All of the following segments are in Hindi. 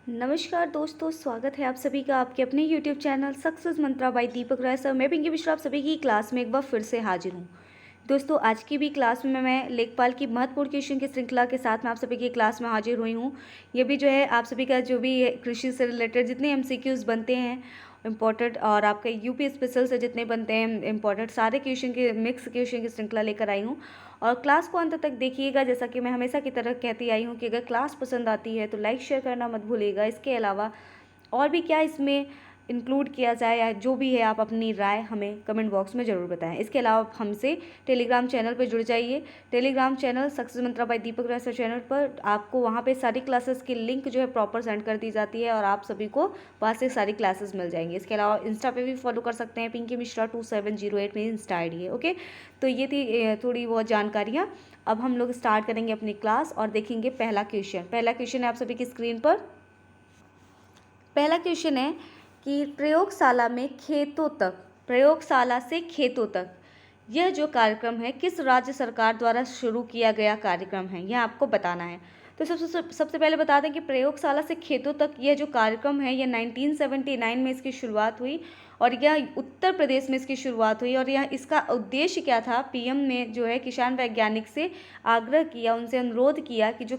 नमस्कार दोस्तों, स्वागत है आप सभी का आपके अपने YouTube चैनल सक्सेस मंत्रा बाय दीपक राय सर। मैं पिंकी मिश्रा आप सभी की क्लास में एक बार फिर से हाजिर हूँ। दोस्तों, आज की भी क्लास में मैं लेखपाल की महत्वपूर्ण क्वेश्चन की श्रृंखला के साथ में आप सभी की क्लास में हाजिर हुई हूँ। ये भी जो है आप सभी का जो भी कृषि से रिलेटेड जितने MCQs बनते हैं इम्पॉर्टेंट और आपके यूपी स्पेशल से जितने बनते हैं इम्पॉर्टेंट सारे क्वेश्चन के मिक्स क्वेश्चन की श्रृंखला लेकर आई हूँ। और क्लास को अंत तक देखिएगा। जैसा कि मैं हमेशा की तरह कहती आई हूँ कि अगर क्लास पसंद आती है तो लाइक शेयर करना मत भूलिएगा। इसके अलावा और भी क्या इसमें इंक्लूड किया जाए या जो भी है आप अपनी राय हमें कमेंट बॉक्स में ज़रूर बताएं। इसके अलावा आप हमसे टेलीग्राम चैनल पर जुड़ जाइए। टेलीग्राम चैनल सक्सेस मंत्रा bye Deepak Rai sir channel पर आपको वहाँ पे सारी क्लासेस की लिंक जो है प्रॉपर सेंड कर दी जाती है और आप सभी को वहाँ से सारी क्लासेस मिल जाएंगी। इसके अलावा इंस्टा पे भी फॉलो कर सकते हैं। पिंकी मिश्रा 2708 मेरी इंस्टा आई डी है। ओके, तो ये थी थोड़ी बहुत जानकारियाँ। अब हम लोग स्टार्ट करेंगे अपनी क्लास और देखेंगे पहला क्वेश्चन है आप सभी की स्क्रीन पर। पहला क्वेश्चन है कि प्रयोगशाला से खेतों तक यह जो कार्यक्रम है किस राज्य सरकार द्वारा शुरू किया गया कार्यक्रम है, यह आपको बताना है। तो सबसे पहले बता दें कि प्रयोगशाला से खेतों तक यह जो कार्यक्रम है यह 1979 में इसकी शुरुआत हुई और यह उत्तर प्रदेश में इसकी शुरुआत हुई। और यह इसका उद्देश्य क्या था, पीएम ने जो है किसान वैज्ञानिक से आग्रह किया, उनसे अनुरोध किया कि जो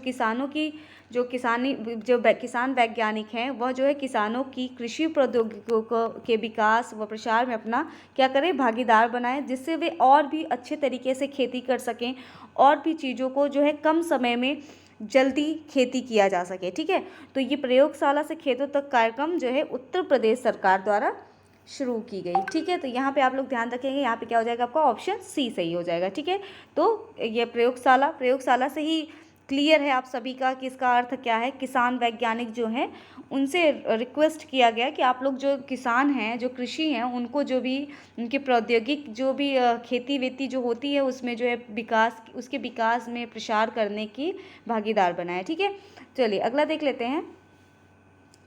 किसान वैज्ञानिक हैं वह जो है किसानों की कृषि प्रौद्योगिकियों के विकास व प्रसार में अपना क्या करें, भागीदार बनाएं, जिससे वे और भी अच्छे तरीके से खेती कर सकें और भी चीज़ों को जो है कम समय में जल्दी खेती किया जा सके। ठीक है, तो ये प्रयोगशाला से खेतों तक कार्यक्रम जो है उत्तर प्रदेश सरकार द्वारा शुरू की गई। ठीक है, तो यहाँ पे आप लोग ध्यान रखेंगे, यहाँ पे क्या हो जाएगा आपका ऑप्शन सी सही हो जाएगा। ठीक है, तो ये प्रयोगशाला से ही क्लियर है आप सभी का कि इसका अर्थ क्या है। किसान वैज्ञानिक जो हैं उनसे रिक्वेस्ट किया गया कि आप लोग जो किसान हैं, जो कृषि हैं, उनको जो भी उनके प्रौद्योगिक जो भी खेती वेती जो होती है उसमें जो है उसके विकास में प्रसार करने की भागीदार बनाए। ठीक है, चलिए अगला देख लेते हैं।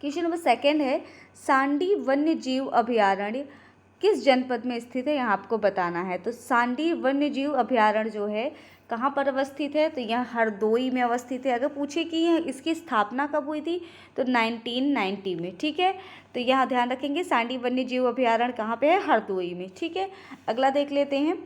क्वेश्चन नंबर सेकंड है, सांडी वन्य जीव अभयारण्य किस जनपद में स्थित है, यहाँ आपको बताना है। तो सांडी वन्य जीव अभयारण्य जो है कहाँ पर अवस्थित है, तो यह हरदोई में अवस्थित है। अगर पूछे कि इसकी स्थापना कब हुई थी तो 1990 में। ठीक है, तो यहाँ ध्यान रखेंगे सांडी वन्य जीव अभयारण्य कहाँ पे है, हरदोई में। ठीक है, अगला देख लेते हैं।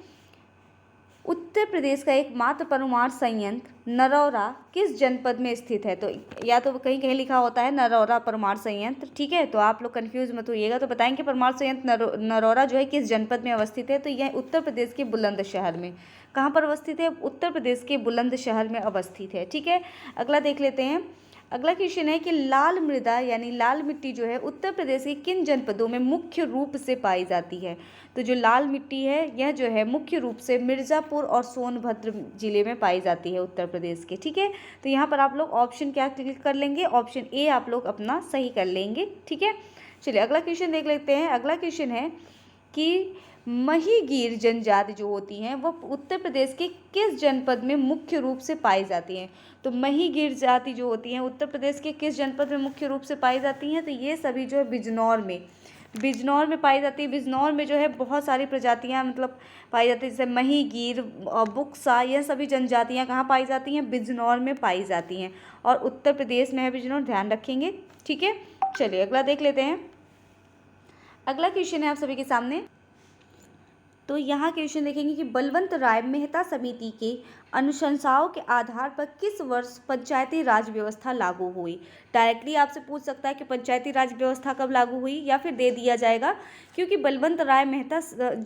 उत्तर प्रदेश का एकमात्र परमाणु संयंत्र नरौरा किस जनपद में स्थित है। तो या तो कहीं कहीं लिखा होता है नरौरा परमाणु संयंत्र। ठीक है, तो आप लोग कंफ्यूज मत होइएगा, तो बताएंगे परमाणु संयंत्र नरौरा जो है किस जनपद में अवस्थित है। तो यह उत्तर प्रदेश के बुलंदशहर में। कहाँ पर अवस्थित है, उत्तर प्रदेश के बुलंदशहर में अवस्थित है। ठीक है, अगला देख लेते हैं। अगला क्वेश्चन है कि लाल मृदा यानी लाल मिट्टी जो है उत्तर प्रदेश के किन जनपदों में मुख्य रूप से पाई जाती है। तो जो लाल मिट्टी है यह जो है मुख्य रूप से मिर्ज़ापुर और सोनभद्र जिले में पाई जाती है उत्तर प्रदेश के। ठीक है, तो यहाँ पर आप लोग ऑप्शन क्या क्लिक कर लेंगे, ऑप्शन ए आप लोग अपना सही कर लेंगे। ठीक है, चलिए अगला क्वेश्चन देख लेते हैं। अगला क्वेश्चन है कि महीगीर जनजाति जो होती हैं वह उत्तर प्रदेश के किस जनपद में मुख्य रूप से पाई जाती हैं। तो महीगीर जाति जो होती हैं उत्तर प्रदेश के किस जनपद में मुख्य रूप से पाई जाती हैं, तो ये सभी जो है बिजनौर में पाई जाती है। बिजनौर में जो है बहुत सारी प्रजातियां मतलब पाई जाती है, जैसे महीगीर और बुक्सा, यह सभी जनजातियां कहाँ पाई जाती हैं, बिजनौर में पाई जाती हैं और उत्तर प्रदेश में है बिजनौर, ध्यान रखेंगे। ठीक है, चलिए अगला देख लेते हैं। अगला क्वेश्चन है आप सभी के सामने। तो यहाँ क्वेश्चन देखेंगे कि बलवंत राय मेहता समिति के अनुशंसाओं के आधार पर किस वर्ष पंचायती राज व्यवस्था लागू हुई। डायरेक्टली आपसे पूछ सकता है कि पंचायती राज व्यवस्था कब लागू हुई, या फिर दे दिया जाएगा क्योंकि बलवंत राय मेहता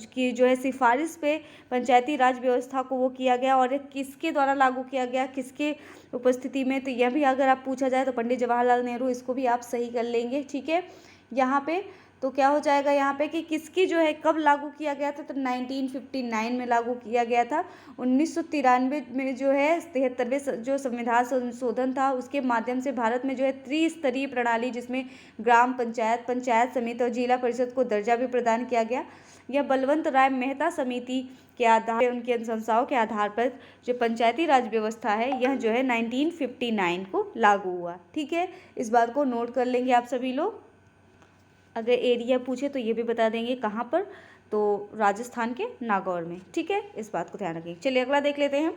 की जो है सिफारिश पे पंचायती राज व्यवस्था को वो किया गया और किसके द्वारा लागू किया गया, किसके उपस्थिति में। तो यह भी अगर आप पूछा जाए तो पंडित जवाहरलाल नेहरू, इसको भी आप सही कर लेंगे। ठीक है, यहाँ पे तो क्या हो जाएगा यहाँ पे कि किसकी जो है कब लागू किया गया था, तो 1959 में लागू किया गया था। 1993 में जो है 73वें जो संविधान संशोधन था उसके माध्यम से भारत में जो है त्रिस्तरीय प्रणाली जिसमें ग्राम पंचायत, पंचायत समिति और जिला परिषद को दर्जा भी प्रदान किया गया। यह बलवंत राय मेहता समिति के आधार पर, उनकी अनुशंसाओं के आधार पर जो पंचायती राज व्यवस्था है यह जो है 1959 को लागू हुआ। ठीक है, इस बात को नोट कर लेंगे आप सभी लोग। अगर एरिया पूछे तो ये भी बता देंगे कहाँ पर, तो राजस्थान के नागौर में। ठीक है, इस बात को ध्यान रखिए। चलिए अगला देख लेते हैं।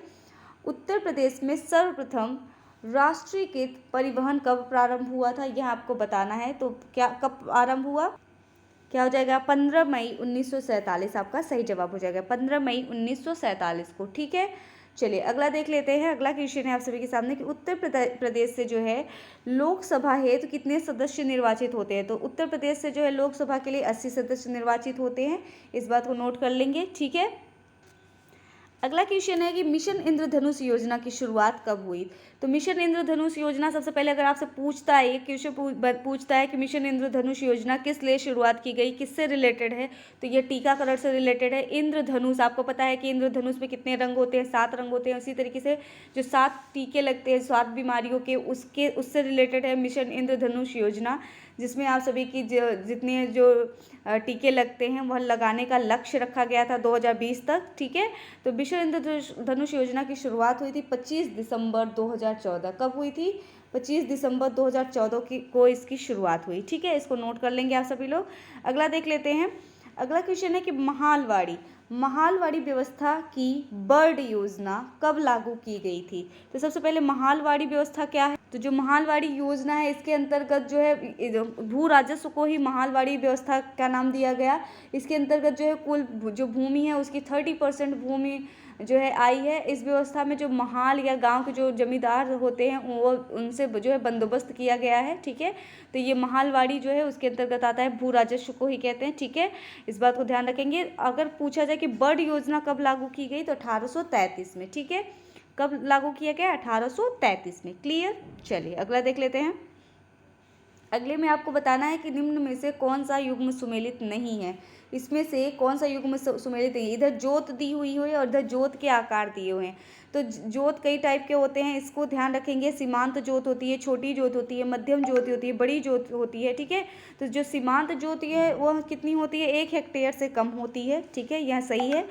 उत्तर प्रदेश में सर्वप्रथम राष्ट्रीयकृत परिवहन कब प्रारंभ हुआ था, यह आपको बताना है। तो क्या कब आरंभ हुआ, क्या हो जाएगा 15 मई 1947, आपका सही जवाब हो जाएगा 15 मई 1947 को। ठीक है, चलिए अगला देख लेते हैं। अगला क्वेश्चन है आप सभी के सामने कि उत्तर प्रदेश से जो है लोकसभा हेतु तो कितने सदस्य निर्वाचित होते हैं। तो उत्तर प्रदेश से जो है लोकसभा के लिए 80 सदस्य निर्वाचित होते हैं, इस बात को नोट कर लेंगे। ठीक है, अगला क्वेश्चन है कि मिशन इंद्रधनुष योजना की शुरुआत कब हुई। तो मिशन इंद्रधनुष योजना सबसे पहले अगर आपसे पूछता है, ये क्वेश्चन पूछता है कि मिशन इंद्रधनुष योजना किस लिए शुरुआत की गई, किससे रिलेटेड है, तो ये टीकाकरण से रिलेटेड है। इंद्रधनुष, आपको पता है कि इंद्रधनुष में कितने रंग होते हैं, 7 रंग होते हैं। उसी तरीके से जो 7 टीके लगते हैं 7 बीमारियों के, उससे रिलेटेड है मिशन इंद्रधनुष योजना, जिसमें आप सभी की जितने जो टीके लगते हैं वह लगाने का लक्ष्य रखा गया था 2020 तक। ठीक है, तो मिशन इंद्रधनुष योजना की शुरुआत हुई थी 25 दिसंबर 2014। कब हुई थी, 25 दिसंबर 2014 को इसकी शुरुआत हुई। ठीक है, इसको नोट कर लेंगे आप सभी लोग। अगला देख लेते हैं। अगला क्वेश्चन है कि महालवाड़ी व्यवस्था की बर्ड योजना कब लागू की गई थी। तो सबसे पहले महालवाड़ी व्यवस्था क्या है, तो जो महालवाड़ी योजना है इसके अंतर्गत जो है भू राजस्व को ही महालवाड़ी व्यवस्था का नाम दिया गया। इसके अंतर्गत जो है कुल जो भूमि है उसकी 30% भूमि जो है आई है। इस व्यवस्था में जो महाल या गांव के जो जमींदार होते हैं वो उनसे जो है बंदोबस्त किया गया है। ठीक है, तो ये महालवाड़ी जो है उसके अंतर्गत आता है, भू राजस्व को ही कहते हैं। ठीक है, इस बात को ध्यान रखेंगे। अगर पूछा जाए कि बर्ड योजना कब लागू की गई, तो 1833 में। ठीक है, कब लागू किया गया, 1833 में। क्लियर, चलिए अगला देख लेते हैं। अगले में आपको बताना है कि निम्न में से कौन सा युग्म सुमेलित नहीं है। इसमें से कौन सा युग्म सुमेलित नहीं है, इधर जोत दी हुई है और इधर जोत के आकार दिए हुए हैं। तो जोत कई टाइप के होते हैं, इसको ध्यान रखेंगे। सीमांत जोत होती है, छोटी जोत होती है, मध्यम जोत होती है, बड़ी जोत होती है। ठीक है, तो जो सीमांत जोत है वह कितनी होती है, 1 हेक्टेयर से कम होती है। ठीक है, यह सही है।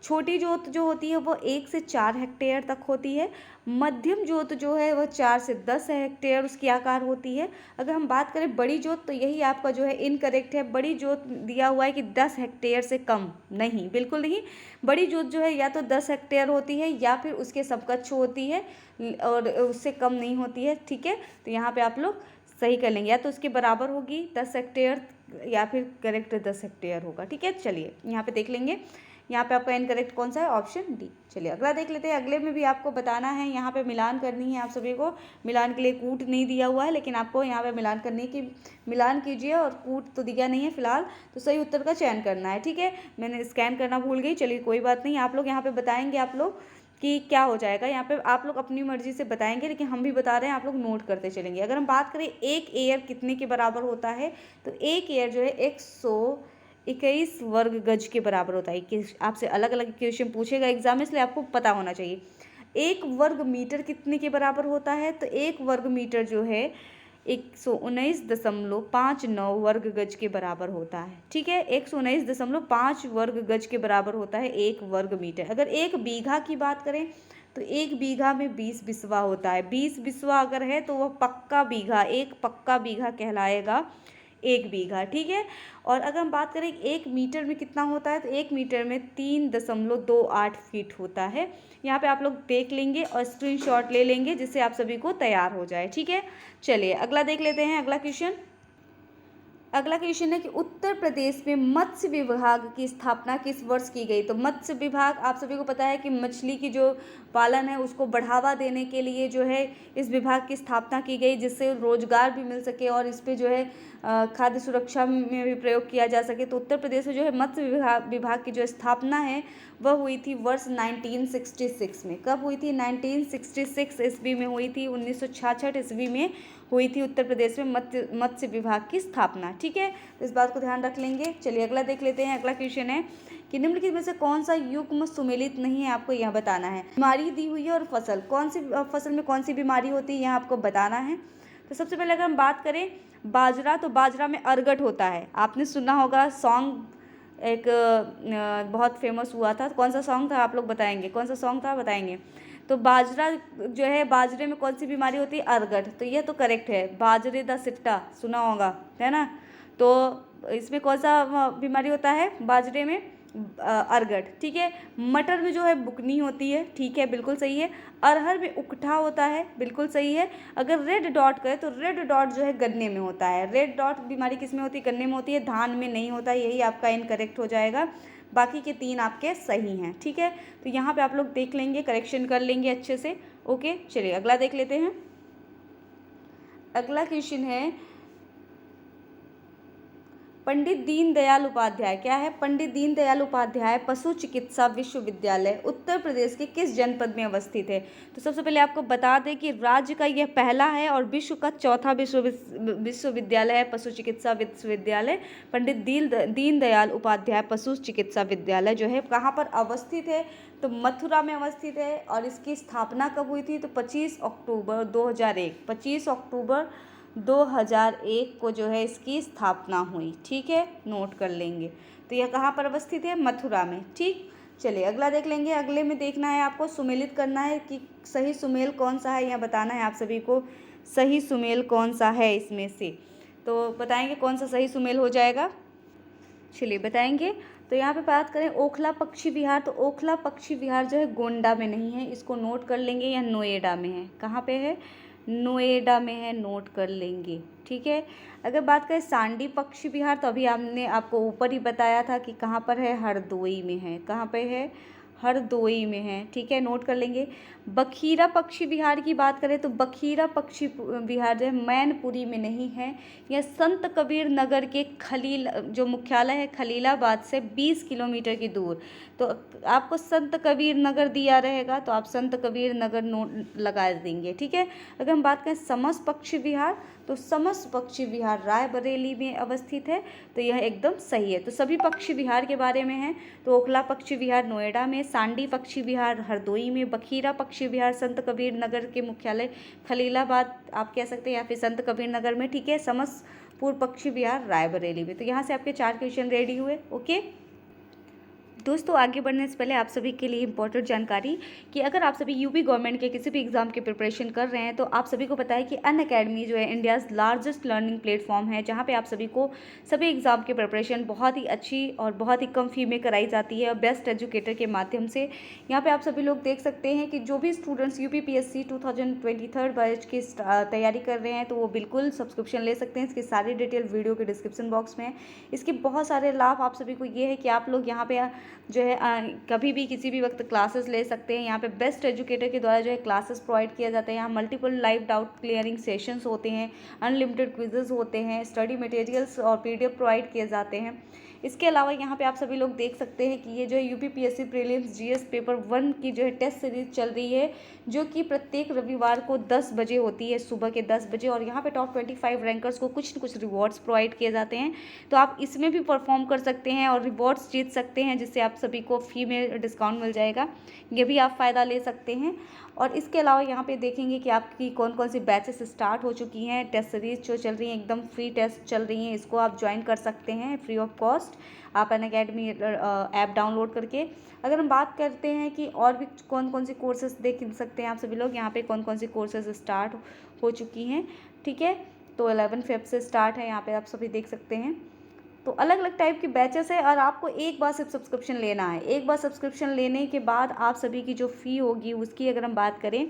छोटी जोत जो होती है वो 1 से 4 हेक्टेयर तक होती है। मध्यम जोत जो है वह 4 से 10 हेक्टेयर उसकी आकार होती है। अगर हम बात करें बड़ी जोत, तो यही आपका जो है इनकरेक्ट है। बड़ी जोत दिया हुआ है कि 10 हेक्टेयर से कम, नहीं, बिल्कुल नहीं। बड़ी जोत जो है या तो 10 हेक्टेयर होती है या फिर उसके समकक्ष होती है और उससे कम नहीं होती है। ठीक है, तो यहाँ पे आप लोग सही कर लेंगे, या तो उसके बराबर होगी 10 हेक्टेयर या फिर करेक्ट 10 हेक्टेयर होगा। ठीक है, चलिए यहाँ पे देख लेंगे। यहाँ पे आपका इनकरेक्ट कौन सा है, ऑप्शन डी। चलिए अगला देख लेते हैं। अगले में भी आपको बताना है, यहाँ पे मिलान करनी है आप सभी को। मिलान के लिए कूट नहीं दिया हुआ है, लेकिन आपको यहाँ पे मिलान करने की मिलान कीजिए, और कूट तो दिया नहीं है फिलहाल, तो सही उत्तर का चयन करना है। ठीक है, मैंने स्कैन करना भूल गई, चलिए कोई बात नहीं। आप लोग यहाँ पे बताएंगे आप लोग कि क्या हो जाएगा। यहाँ पे आप लोग अपनी मर्जी से बताएंगे, लेकिन हम भी बता रहे हैं, आप लोग नोट करते चलेंगे। अगर हम बात करें एक एयर कितने के बराबर होता है, तो एक एयर जो है 121 वर्ग गज के बराबर होता है। कि आपसे अलग अलग क्वेश्चन पूछेगा एग्जाम में, इसलिए आपको पता होना चाहिए। 1 वर्ग मीटर कितने के बराबर होता है, तो 1 वर्ग मीटर जो है 119.59 वर्ग गज के बराबर होता है। ठीक है, 119.5 वर्ग गज के बराबर होता है 1 वर्ग मीटर। अगर 1 बीघा की बात करें, तो 1 बीघा में 20 बिस्वा होता है। 20 बिस्वा अगर है तो वह पक्का बीघा, 1 पक्का बीघा कहलाएगा 1 बीघा। ठीक है, और अगर हम बात करें 1 मीटर में कितना होता है, तो 1 मीटर में 3.28 फीट होता है। यहाँ पे आप लोग देख लेंगे और स्क्रीनशॉट ले लेंगे, जिससे आप सभी को तैयार हो जाए। ठीक है, चलिए अगला देख लेते हैं। अगला क्वेश्चन है कि उत्तर प्रदेश में मत्स्य विभाग की स्थापना किस वर्ष की गई। तो मत्स्य विभाग, आप सभी को पता है कि मछली की जो पालन है उसको बढ़ावा देने के लिए जो है इस विभाग की स्थापना की गई, जिससे रोजगार भी मिल सके और इस पे जो है खाद्य सुरक्षा में भी प्रयोग किया जा सके। तो उत्तर प्रदेश में जो है मत्स्य विभाग की जो स्थापना है वह हुई थी वर्ष 1966 में। कब हुई थी, 1966 ईस्वी में हुई थी। 1966 ईस्वी में हुई थी उत्तर प्रदेश में मत्स्य विभाग की स्थापना। ठीक है, तो इस बात को ध्यान रख लेंगे। चलिए अगला देख लेते हैं। अगला क्वेश्चन है कि निम्नलिखित में से कौन सा युग्म सुमेलित नहीं है, आपको यह बताना है। बीमारी दी हुई है और फसल, कौन सी फसल में कौन सी बीमारी होती है, यह आपको बताना है। तो सबसे पहले अगर हम बात करें बाजरा, तो बाजरा में अर्गट होता है। आपने सुना होगा सॉन्ग, एक बहुत फेमस हुआ था। कौन सा सॉन्ग था, आप लोग बताएंगे, कौन सा सॉन्ग था, बताएंगे। तो बाजरा जो है, बाजरे में कौन सी बीमारी होती है, अर्गट। तो ये तो करेक्ट है, बाजरे दा सिट्टा सुना होगा, है ना। तो इसमें कौन सा बीमारी होता है बाजरे में, अरगट, ठीक है। मटर में जो है बुकनी होती है, ठीक है, बिल्कुल सही है। अरहर में उकठा होता है, बिल्कुल सही है। अगर रेड डॉट करें तो रेड डॉट जो है गन्ने में होता है। रेड डॉट बीमारी किस में होती है? गन्ने में होती है, धान में नहीं होता है। यही आपका इनकरेक्ट हो जाएगा। बाकी के 3 आपके सही हैं, ठीक है। तो यहाँ पे आप लोग देख लेंगे, करेक्शन कर लेंगे अच्छे से। ओके, चलिए अगला देख लेते हैं। अगला क्वेश्चन है पंडित दीनदयाल उपाध्याय, क्या है? पंडित दीनदयाल उपाध्याय पशु चिकित्सा विश्वविद्यालय उत्तर प्रदेश के किस जनपद में अवस्थित है? तो सबसे पहले आपको बता दें कि राज्य का यह पहला है और विश्व का चौथा विश्वविद्यालय है पशु चिकित्सा विश्वविद्यालय। पंडित दीनदयाल उपाध्याय पशु चिकित्सा विद्यालय जो है कहाँ पर अवस्थित है? तो मथुरा में अवस्थित है। और इसकी स्थापना कब हुई थी? तो 25 अक्टूबर 2001, 25 अक्टूबर 2001 को जो है इसकी स्थापना हुई, ठीक है, नोट कर लेंगे। तो यह कहाँ पर अवस्थित है? मथुरा में, ठीक। चलिए अगला देख लेंगे। अगले में देखना है आपको, सुमेलित करना है कि सही सुमेल कौन सा है, यह बताना है आप सभी को सही सुमेल कौन सा है इसमें से। तो बताएंगे कौन सा सही सुमेल हो जाएगा, चलिए बताएंगे। तो यहाँ पे बात करें ओखला पक्षी विहार, तो ओखला पक्षी विहार जो है गोंडा में नहीं है, इसको नोट कर लेंगे। यह नोएडा में है। कहाँ पे है? नोएडा में है, नोट कर लेंगे, ठीक है। अगर बात करें सांडी पक्षी विहार, तो अभी हमने आपको ऊपर ही बताया था कि कहाँ पर है, हरदोई में है। कहाँ पे है? हरदोई में है, ठीक है, नोट कर लेंगे। बखीरा पक्षी विहार की बात करें तो बखीरा पक्षी विहार जो है मैनपुरी में नहीं है, यह संत कबीर नगर के खलील जो मुख्यालय है खलीलाबाद से 20 किलोमीटर की दूर। तो आपको संत कबीर नगर दिया रहेगा तो आप संत कबीर नगर नोट लगा देंगे, ठीक है। अगर हम बात करें समस पक्षी विहार, तो समस पक्षी विहार रायबरेली में अवस्थित है, तो यह एकदम सही है। तो सभी पक्षी विहार के बारे में है। तो ओखला पक्षी विहार नोएडा में, सांडी पक्षी विहार हरदोई में, बखीरा पक्षी विहार संत कबीर नगर के मुख्यालय खलीलाबाद आप कह सकते हैं या फिर संत कबीर नगर में, ठीक है। समसपुर पक्षी विहार रायबरेली में। तो यहाँ से आपके 4 क्वेश्चन रेडी हुए। ओके दोस्तों, आगे बढ़ने से पहले आप सभी के लिए इंपॉर्टेंट जानकारी कि अगर आप सभी यूपी गवर्नमेंट के किसी भी एग्जाम की प्रिपरेशन कर रहे हैं तो आप सभी को पता है कि अनअकैडमी जो है इंडियाज़ लार्जेस्ट लर्निंग प्लेटफॉर्म है, जहां पे आप सभी को सभी एग्जाम की प्रिपरेशन बहुत ही अच्छी और बहुत ही कम फी में कराई जाती है बेस्ट एजुकेटर के माध्यम से। यहाँ पर आप सभी लोग देख सकते हैं कि जो भी स्टूडेंट्स UPPSC 2023 बैच की तैयारी कर रहे हैं तो वो बिल्कुल सब्सक्रिप्शन ले सकते हैं। इसकी सारी डिटेल वीडियो के डिस्क्रिप्शन बॉक्स में है। इसके बहुत सारे लाभ आप सभी को ये है कि आप लोग यहाँ पे जो है कभी भी किसी भी वक्त क्लासेस ले सकते हैं। यहाँ पे बेस्ट एजुकेटर के द्वारा जो है क्लासेस प्रोवाइड किया जाता है। यहाँ multiple live doubt clearing sessions होते हैं, अनलिमिटेड क्विजेस होते हैं, स्टडी मटेरियल्स और PDF प्रोवाइड किए जाते हैं। इसके अलावा यहाँ पे आप सभी लोग देख सकते हैं कि ये जो है UPPSC प्रीलिम्स GS पेपर 1 की जो है टेस्ट सीरीज चल रही है, जो कि प्रत्येक रविवार को 10 बजे होती है, सुबह के 10 बजे। और यहाँ पे टॉप 25 रैंकर्स को कुछ न कुछ रिवॉर्ड्स प्रोवाइड किए जाते हैं, तो आप इसमें भी परफॉर्म कर सकते हैं और रिवॉर्ड्स जीत सकते हैं, जिससे आप सभी को फ़ी में डिस्काउंट मिल जाएगा। ये भी आप फ़ायदा ले सकते हैं। और इसके अलावा यहाँ पे देखेंगे कि आपकी कौन कौन सी बैचेस स्टार्ट हो चुकी हैं। टेस्ट सीरीज जो चल रही हैं एकदम फ्री टेस्ट चल रही हैं, इसको आप ज्वाइन कर सकते हैं फ्री ऑफ कॉस्ट आप अनअकैडमी ऐप डाउनलोड करके। अगर हम बात करते हैं कि और भी कौन कौन सी कोर्सेज देख सकते हैं आप सभी लोग, यहाँ पे कौन कौन सी कोर्सेज स्टार्ट हो चुकी हैं, ठीक है। तो 11 फेब से स्टार्ट है, यहाँ पे आप सभी देख सकते हैं। तो अलग अलग टाइप की बैचेस है और आपको एक बार सिर्फ सब्सक्रिप्शन लेना है। एक बार सब्सक्रिप्शन लेने के बाद आप सभी की जो फ़ी होगी उसकी अगर हम बात करें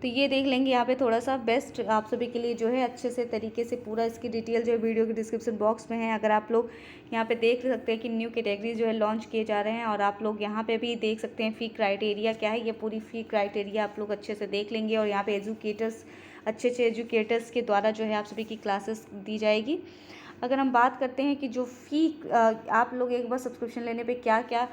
तो ये देख लेंगे यहाँ पे थोड़ा सा बेस्ट आप सभी के लिए जो है अच्छे से तरीके से पूरा इसकी डिटेल जो है वीडियो के डिस्क्रिप्शन बॉक्स में है। अगर आप लोग यहाँ पे देख सकते हैं कि न्यू कैटेगरीज जो है लॉन्च किए जा रहे हैं, और आप लोग यहाँ पे भी देख सकते हैं फ़ी क्राइटेरिया क्या है। ये पूरी फ़ी क्राइटेरिया आप लोग अच्छे से देख लेंगे। और यहाँ पे अच्छे एजुकेटर्स के द्वारा जो है आप सभी की क्लासेस दी जाएगी। अगर हम बात करते हैं कि जो फ़ी आप लोग एक बार सब्सक्रिप्शन लेने पे क्या क्या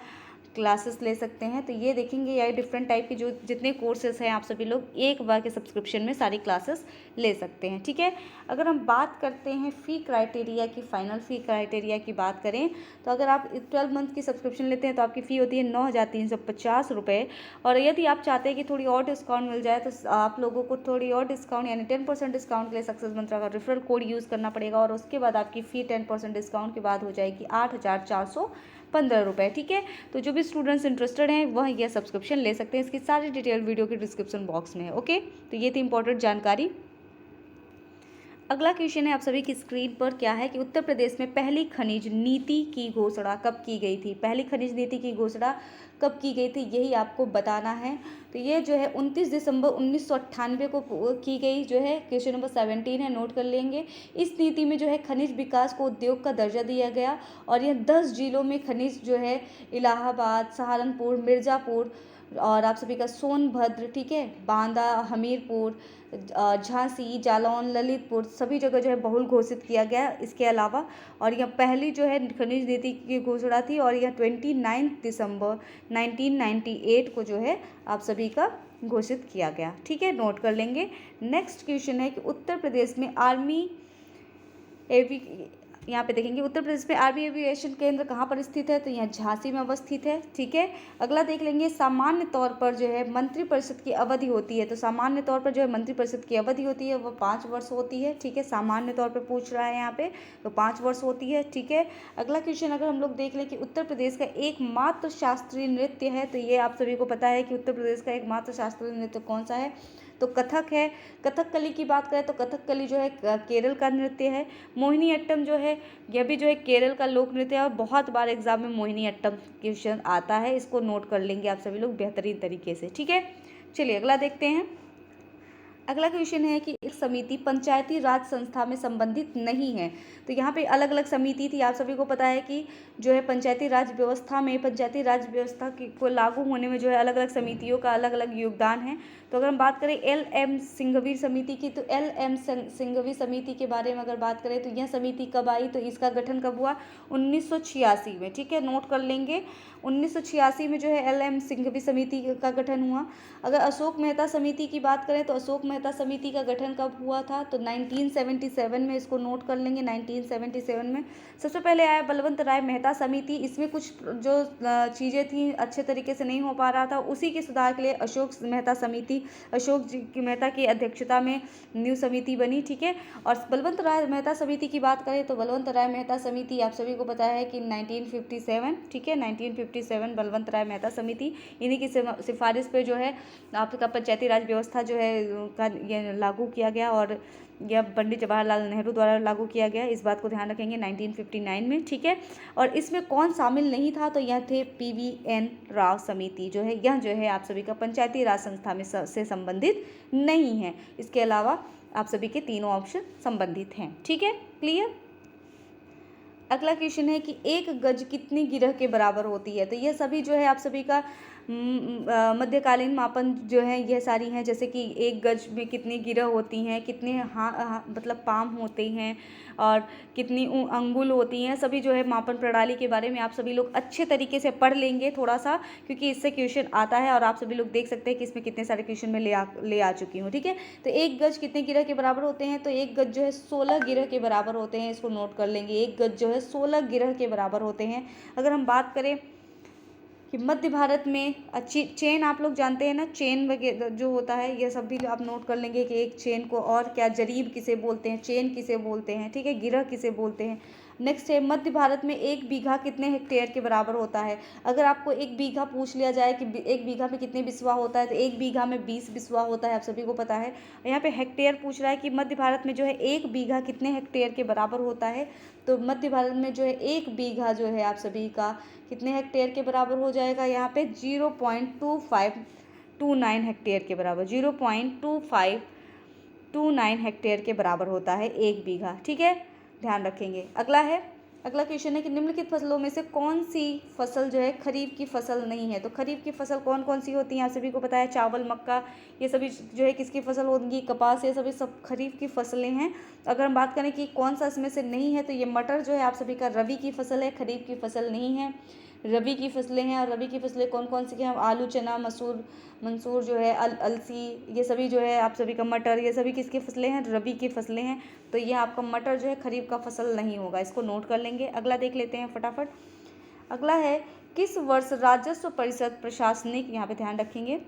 क्लासेस ले सकते हैं, तो ये देखेंगे या डिफरेंट टाइप के जो जितने कोर्सेज हैं आप सभी लोग एक बार के सब्सक्रिप्शन में सारी क्लासेस ले सकते हैं, ठीक है। अगर हम बात करते हैं फ़ी क्राइटेरिया की, फाइनल फ़ी क्राइटेरिया की बात करें तो अगर आप 12 मंथ की सब्सक्रिप्शन लेते हैं तो आपकी फ़ी होती है 9,350 रुपये। और यदि आप चाहते हैं कि थोड़ी और डिस्काउंट मिल जाए तो आप लोगों को थोड़ी और डिस्काउंट यानी 10% डिस्काउंट के लिए सक्सेस मंत्रा का रेफरल कोड यूज़ करना पड़ेगा, और उसके बाद आपकी फ़ी 10% डिस्काउंट के बाद हो जाएगी 8,415 रुपये, ठीक है। तो जो भी स्टूडेंट्स इंटरेस्टेड हैं वह यह सब्सक्रिप्शन ले सकते हैं। इसकी सारी डिटेल वीडियो के डिस्क्रिप्शन बॉक्स में है। ओके, तो ये थी इंपॉर्टेंट जानकारी। अगला क्वेश्चन है आप सभी की स्क्रीन पर, क्या है कि उत्तर प्रदेश में पहली खनिज नीति की घोषणा कब की गई थी? पहली खनिज नीति की घोषणा कब की गई थी, यही आपको बताना है। तो ये जो है 29 दिसंबर 1998 को की गई, जो है क्वेश्चन नंबर 17 है, नोट कर लेंगे। इस नीति में जो है खनिज विकास को उद्योग का दर्जा दिया गया और यह 10 जिलों में खनिज जो है इलाहाबाद, सहारनपुर, मिर्ज़ापुर और आप सभी का सोनभद्र, ठीक है, बांदा, हमीरपुर, झांसी, जालौन, ललितपुर, सभी जगह जो है बहुल घोषित किया गया इसके अलावा। और यह पहली जो है खनिज नीति की घोषणा थी और यह 29 दिसंबर 1998 को जो है आप सभी का घोषित किया गया, ठीक है, नोट कर लेंगे। नेक्स्ट क्वेश्चन है कि उत्तर प्रदेश में आर्मी यहाँ पे देखेंगे उत्तर प्रदेश में आर्मी एविएशन केंद्र कहाँ पर स्थित है? तो यहाँ झांसी में अवस्थित है, ठीक है। अगला देख लेंगे, सामान्य तौर पर जो है मंत्रिपरिषद की अवधि होती है। तो सामान्य तौर पर जो है मंत्रिपरिषद की अवधि होती है वो 5 वर्ष होती है, ठीक है। सामान्य तौर पर पूछ रहा है यहाँ पे, तो 5 वर्ष होती है, ठीक है। अगला क्वेश्चन अगर हम लोग देख लें कि उत्तर प्रदेश का एकमात्र शास्त्रीय नृत्य है, तो ये आप सभी को पता है कि उत्तर प्रदेश का एकमात्र शास्त्रीय नृत्य कौन सा है? तो कथक है। कथकली की बात करें तो कथकली जो है केरल का नृत्य है। मोहिनी अट्टम जो है यह भी जो है केरल का लोक नृत्य है और बहुत बार एग्जाम में मोहिनी अट्टम क्वेश्चन आता है, इसको नोट कर लेंगे आप सभी लोग बेहतरीन तरीके से, ठीक है। चलिए अगला देखते हैं। अगला क्वेश्चन है कि एक समिति पंचायती राज संस्था में संबंधित नहीं है। तो यहाँ पे अलग अलग समिति थी, आप सभी को पता है कि जो है पंचायती राज व्यवस्था में, पंचायती राज व्यवस्था को लागू होने में जो है अलग अलग समितियों का अलग अलग योगदान है। तो अगर हम बात करें LM सिंघवी समिति की, तो LM सिंघवी समिति के बारे में अगर बात करें तो यह समिति कब आई? तो इसका गठन कब हुआ? 1986 में, ठीक है, नोट कर लेंगे। 1986 में जो है LM सिंघवी समिति का गठन हुआ। अगर अशोक मेहता समिति की बात करें तो अशोक मेहता समिति का गठन कब हुआ था? तो 1977 में, इसको नोट कर लेंगे। 1977 में सबसे पहले आया बलवंत राय मेहता समिति। इसमें कुछ जो चीज़ें थी अच्छे तरीके से नहीं हो पा रहा था, उसी के सुधार के लिए अशोक मेहता समिति, अशोक जी की मेहता की अध्यक्षता में न्यू समिति बनी, ठीक है। और बलवंत राय मेहता समिति की बात करें तो बलवंत राय मेहता समिति आप सभी को पता है कि 1957, ठीक है, 1957 बलवंत राय मेहता समिति, इन्हीं की सिफारिश पे जो है आपका पंचायती राज व्यवस्था जो है का ये लागू किया गया और यह पंडित जवाहरलाल नेहरू द्वारा लागू किया गया। इस बात को ध्यान रखेंगे 1959 में, ठीक है। और इसमें कौन शामिल नहीं था? तो यह थे PVN राव समिति, जो है यह जो है आप सभी का पंचायती राज संस्था में से संबंधित नहीं है। इसके अलावा आप सभी के तीनों ऑप्शन संबंधित हैं, ठीक है, क्लियर। अगला क्वेश्चन है कि 1 गज कितनी गिरह के बराबर होती है? तो यह सभी जो है आप सभी का मध्यकालीन मापन जो है यह सारी हैं, जैसे कि 1 गज में कितनी गिरह होती हैं, कितने मतलब पाम होते हैं और कितनी अंगुल होती हैं, सभी जो है मापन प्रणाली के बारे में आप सभी लोग अच्छे तरीके से पढ़ लेंगे थोड़ा सा, क्योंकि इससे क्वेश्चन आता है और आप सभी लोग देख सकते हैं कि इसमें कितने सारे क्वेश्चन में ले आ चुकी हूँ, ठीक है। तो 1 गज कितने गिरह के बराबर होते हैं? तो 1 गज जो है 16 गिरह के बराबर होते हैं, इसको नोट कर लेंगे। 1 गज जो है 16 गिरह के बराबर होते हैं। अगर हम बात करें कि मध्य भारत में अच्छी चेन, आप लोग जानते हैं ना, चेन वगैरह जो होता है यह सब भी आप नोट कर लेंगे कि एक चेन को और क्या जरीब किसे बोलते हैं, चेन किसे बोलते हैं, ठीक है, गिरह किसे बोलते हैं। नेक्स्ट है मध्य भारत में 1 बीघा कितने हेक्टेयर के बराबर होता है? अगर आपको 1 बीघा पूछ लिया जाए कि 1 बीघा में कितने बिस्वा होता है, तो 1 बीघा में 20 बिस्वा होता है, आप सभी को पता है। यहाँ पे हेक्टेयर पूछ रहा है कि मध्य भारत में जो है 1 बीघा कितने हेक्टेयर के बराबर होता है? तो मध्य भारत में जो है 1 बीघा जो है आप सभी का कितने हेक्टेयर के बराबर हो जाएगा? यहाँ पे 0.2529 हेक्टेयर के बराबर, 0.2529 हेक्टेयर के बराबर होता है 1 बीघा, ठीक है, ध्यान रखेंगे। अगला क्वेश्चन है कि निम्नलिखित फसलों में से कौन सी फसल जो है खरीफ की फसल नहीं है? तो खरीफ की फसल कौन कौन सी होती हैं? आप सभी को पता है, चावल, मक्का, ये सभी जो है किसकी फसल होंगी? कपास, ये सभी सब खरीफ की फसलें हैं। अगर हम बात करें कि कौन सा इसमें से नहीं है, तो ये मटर जो है आप सभी का रबी की फसल है, खरीफ की फसल नहीं है, रबी की फसलें हैं। और रबी की फसलें कौन कौन सी हैं? आलू, चना, मंसूर जो है, अलसी, ये सभी जो है आप सभी का मटर, ये सभी किसकी फसलें हैं? रबी की फसलें हैं। तो ये आपका मटर जो है खरीफ का फसल नहीं होगा, इसको नोट कर लेंगे। अगला देख लेते हैं फटाफट। अगला है किस वर्ष राजस्व परिषद प्रशासनिक, यहाँ पे ध्यान रखेंगे,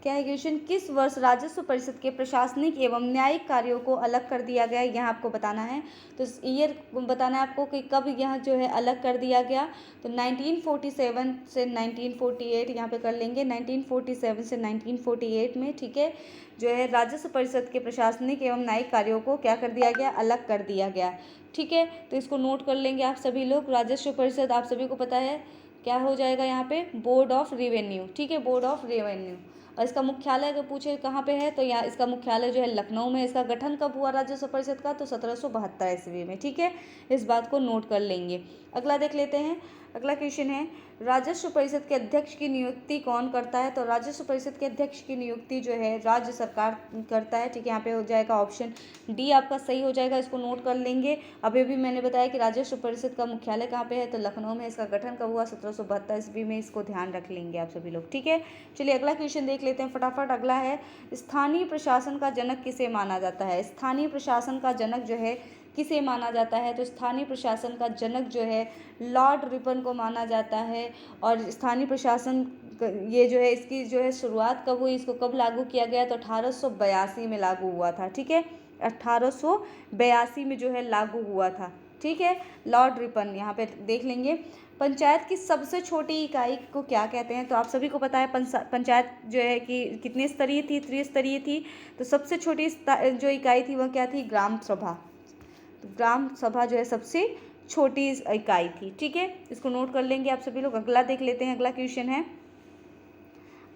क्या है क्वेश्चन, किस वर्ष राजस्व परिषद के प्रशासनिक एवं न्यायिक कार्यों को अलग कर दिया गया, यहाँ आपको बताना है। तो ईयर बताना है आपको कि कब यह जो है अलग कर दिया गया। तो 1947 से 1948 यहाँ पे कर लेंगे, 1947 से 1948 में, ठीक है, जो है राजस्व परिषद के प्रशासनिक एवं न्यायिक कार्यों को क्या कर दिया गया, अलग कर दिया गया, ठीक है। तो इसको नोट कर लेंगे आप सभी लोग। राजस्व परिषद आप सभी को पता है क्या हो जाएगा यहाँ पे, बोर्ड ऑफ रेवेन्यू, ठीक है, बोर्ड ऑफ रेवेन्यू। और इसका मुख्यालय अगर पूछे कहाँ पे है, तो यहाँ इसका मुख्यालय जो है लखनऊ में। इसका गठन कब हुआ राजस्व परिषद का, तो 1772 ईस्वी में, ठीक है। इस बात को नोट कर लेंगे। अगला देख लेते हैं। अगला क्वेश्चन है, राजस्व परिषद के अध्यक्ष की नियुक्ति कौन करता है। तो राजस्व परिषद के अध्यक्ष की नियुक्ति जो है राज्य सरकार करता है, ठीक है। यहाँ पे हो जाएगा ऑप्शन डी आपका सही हो जाएगा, इसको नोट कर लेंगे। अभी भी मैंने बताया कि राजस्व परिषद का मुख्यालय कहाँ पे है, तो लखनऊ में। इसका गठन कब हुआ, 1772 ईस्वी में। इसको ध्यान रख लेंगे आप सभी लोग, ठीक है। चलिए अगला क्वेश्चन देख लेते हैं फटाफट। अगला है, स्थानीय प्रशासन का जनक किसे माना जाता है। स्थानीय प्रशासन का जनक जो है किसे माना जाता है, तो स्थानीय प्रशासन का जनक जो है लॉर्ड रिपन को माना जाता है। और स्थानीय प्रशासन ये जो है इसकी जो है शुरुआत कब हुई, इसको कब लागू किया गया, तो 1882 में लागू हुआ था, ठीक है। 1882 में जो है लागू हुआ था, ठीक है, लॉर्ड रिपन। यहाँ पे देख लेंगे। पंचायत की सबसे छोटी इकाई को क्या कहते हैं, तो आप सभी को पता है पंचायत जो है कि कितने स्तरीय थी, त्रिस्तरीय थी। तो सबसे छोटी जो इकाई थी वह क्या थी, ग्राम सभा। तो ग्राम सभा जो है सबसे छोटी इकाई थी, ठीक है। इसको नोट कर लेंगे आप सभी लोग। अगला देख लेते हैं। अगला क्वेश्चन है,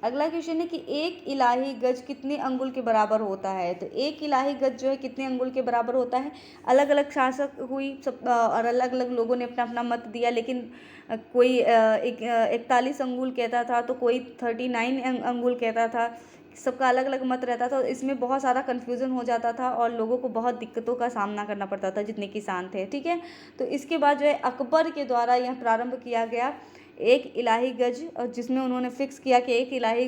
अगला क्वेश्चन है कि एक इलाही गज कितने अंगुल के बराबर होता है। तो एक इलाही गज जो है कितने अंगुल के बराबर होता है। अलग अलग शासक हुई सब और अलग अलग लोगों ने अपना अपना मत दिया, लेकिन कोई 41 अंगुल कहता था, तो कोई 39 अंगुल कहता था। सबका अलग अलग मत रहता था। इसमें बहुत सारा कन्फ्यूज़न हो जाता था और लोगों को बहुत दिक्कतों का सामना करना पड़ता था जितने किसान थे, ठीक है। तो इसके बाद जो है अकबर के द्वारा यह प्रारंभ किया गया एक इलाही गज, और जिसमें उन्होंने फिक्स किया कि एक इलाही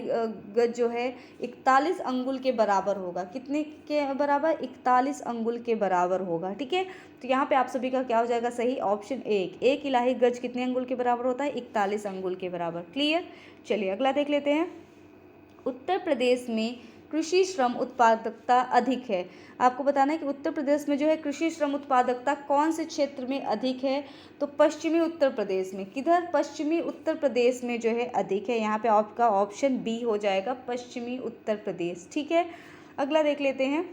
गज जो है 41 अंगुल के बराबर होगा। कितने के बराबर, 41 अंगुल के बराबर होगा, ठीक है। तो यहाँ पे आप सभी का क्या हो जाएगा सही, ऑप्शन एक इलाही गज कितने अंगुल के बराबर होता है, 41 अंगुल के बराबर। क्लियर। चलिए अगला देख लेते हैं। उत्तर प्रदेश में कृषि श्रम उत्पादकता अधिक है। आपको बताना है कि उत्तर प्रदेश में जो है कृषि श्रम उत्पादकता कौन से क्षेत्र में अधिक है, तो पश्चिमी उत्तर प्रदेश में। किधर, पश्चिमी उत्तर प्रदेश में जो है अधिक है। यहाँ पे आपका ऑप्शन बी हो जाएगा, पश्चिमी उत्तर प्रदेश, ठीक है। अगला देख लेते हैं।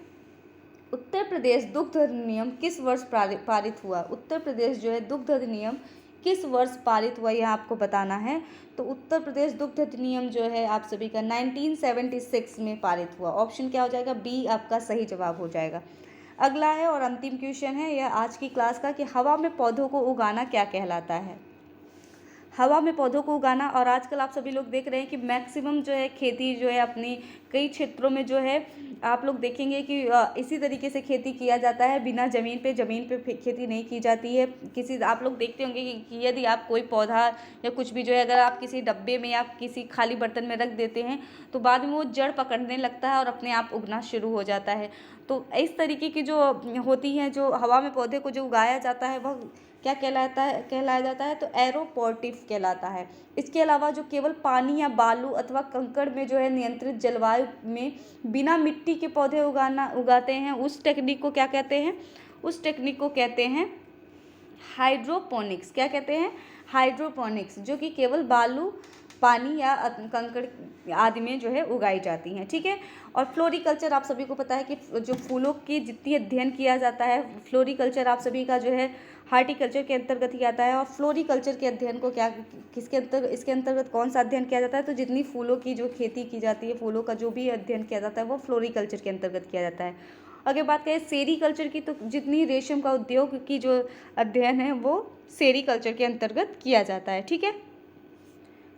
उत्तर प्रदेश दुग्ध अधिनियम किस वर्ष पारित हुआ। उत्तर प्रदेश जो है दुग्ध अधिनियम किस वर्ष पारित हुआ, यह आपको बताना है। तो उत्तर प्रदेश दुग्ध अधिनियम जो है आप सभी का 1976 में पारित हुआ। ऑप्शन क्या हो जाएगा, बी आपका सही जवाब हो जाएगा। अगला है और अंतिम क्वेश्चन है यह आज की क्लास का, कि हवा में पौधों को उगाना क्या कहलाता है। हवा में पौधों को उगाना, और आजकल आप सभी लोग देख रहे हैं कि मैक्सिमम जो है खेती जो है अपनी कई क्षेत्रों में जो है आप लोग देखेंगे कि इसी तरीके से खेती किया जाता है, बिना ज़मीन पे खेती नहीं की जाती है। किसी आप लोग देखते होंगे कि यदि आप कोई पौधा या कुछ भी जो है अगर आप किसी डब्बे में या किसी खाली बर्तन में रख देते हैं तो बाद में वो जड़ पकड़ने लगता है और अपने आप उगना शुरू हो जाता है। तो इस तरीके की जो होती हैं, जो हवा में पौधे को जो उगाया जाता है वह क्या कहलाया जाता है, तो एरोपोर्टिव कहलाता है। इसके अलावा जो केवल पानी या बालू अथवा कंकड़ में जो है नियंत्रित जलवायु में बिना मिट्टी के पौधे उगाते हैं, उस टेक्निक को क्या कहते हैं, उस टेक्निक को कहते हैं हाइड्रोपोनिक्स। क्या कहते हैं, हाइड्रोपोनिक्स, जो कि केवल बालू, पानी या कंकड़ आदि में जो है उगाई जाती हैं, ठीक है। और फ्लोरिकल्चर आप सभी को पता है कि जो फूलों की जितनी अध्ययन किया जाता है, फ्लोरिकल्चर आप सभी का जो है हार्टिकल्चर के अंतर्गत ही आता है। और फ्लोरिकल्चर के अध्ययन को इसके अंतर्गत कौन सा अध्ययन किया जाता है, तो जितनी फूलों की जो खेती की जाती है, फूलों का जो भी अध्ययन किया जाता है वो फ्लोरिकल्चर के अंतर्गत किया जाता है। अगर बात करें सेरीकल्चर की, तो जितनी रेशम का उद्योग की जो अध्ययन है वो सेरीकल्चर के अंतर्गत किया जाता है, ठीक है।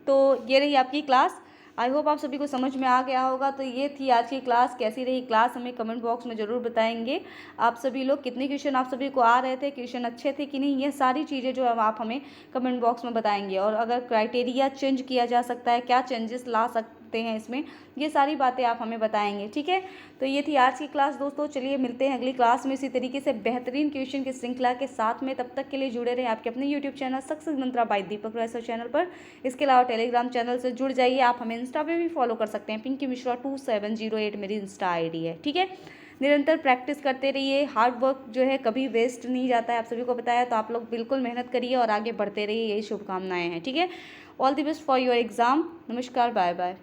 तो ये रही आपकी क्लास। आई होप आप सभी को समझ में आ गया होगा। तो ये थी आज की क्लास। कैसी रही क्लास हमें कमेंट बॉक्स में ज़रूर बताएंगे। आप सभी लोग कितने क्वेश्चन आप सभी को आ रहे थे, क्वेश्चन अच्छे थे कि नहीं, ये सारी चीज़ें जो है आप हमें कमेंट बॉक्स में बताएंगे। और अगर क्राइटेरिया चेंज किया जा सकता है, क्या चेंजेस ला सकते सकते हैं इसमें, ये सारी बातें आप हमें बताएंगे। ठीक है, तो ये थी आज की क्लास दोस्तों। चलिए मिलते हैं अगली क्लास में इसी तरीके से बेहतरीन क्वेश्चन की श्रृंखला के साथ में। तब तक के लिए जुड़े रहें आपके अपने यूट्यूब चैनल सक्सेस मंत्रा बाय दीपक रॉय सर चैनल पर। इसके अलावा टेलीग्राम चैनल से जुड़ जाइए। आप हमें इंस्टा पे भी फॉलो कर सकते हैं, पिंकी मिश्रा 2708 मेरी इंस्टा ID है। ठीक है, निरंतर प्रैक्टिस करते रहिए। हार्ड वर्क जो है कभी वेस्ट नहीं जाता है, आप सभी को बताया, तो आप लोग बिल्कुल मेहनत करिए और आगे बढ़ते रहिए, यही शुभकामनाएं हैं। ठीक है, all the best for your exam. नमस्कार, बाय बाय।